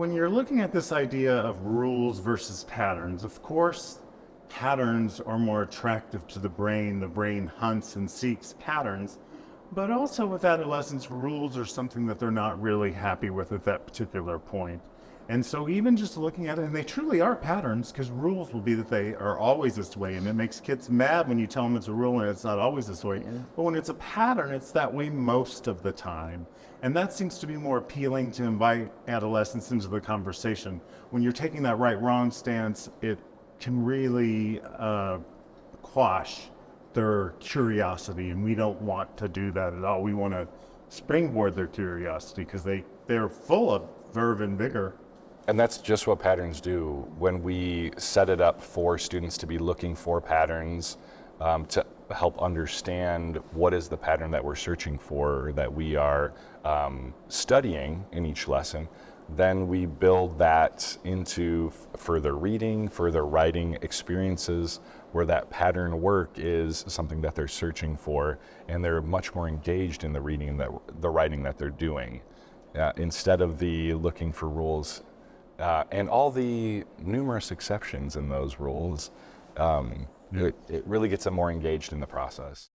When you're looking at this idea of rules versus patterns, of course, patterns are more attractive to the brain. The brain hunts and seeks patterns. But also with adolescents, rules are something that they're not really happy with at that particular point. And so even just looking at it, and they truly are patterns, because rules will be that they are always this way, and it makes kids mad when you tell them it's a rule and it's not always this way. But when it's a pattern, it's that way most of the time. And that seems to be more appealing to invite adolescents into the conversation. When you're taking that right-wrong stance, it can really quash their curiosity, and we don't want to do that at all. We want to springboard their curiosity because they're full of verve and vigor. And that's just what patterns do. When we set it up for students to be looking for patterns, to help understand what is the pattern that we're searching for, that we are studying in each lesson, then we build that into further reading, further writing experiences where that pattern work is something that they're searching for, and they're much more engaged in the reading, the writing that they're doing, instead of the looking for rules and all the numerous exceptions in those rules. It really gets them more engaged in the process.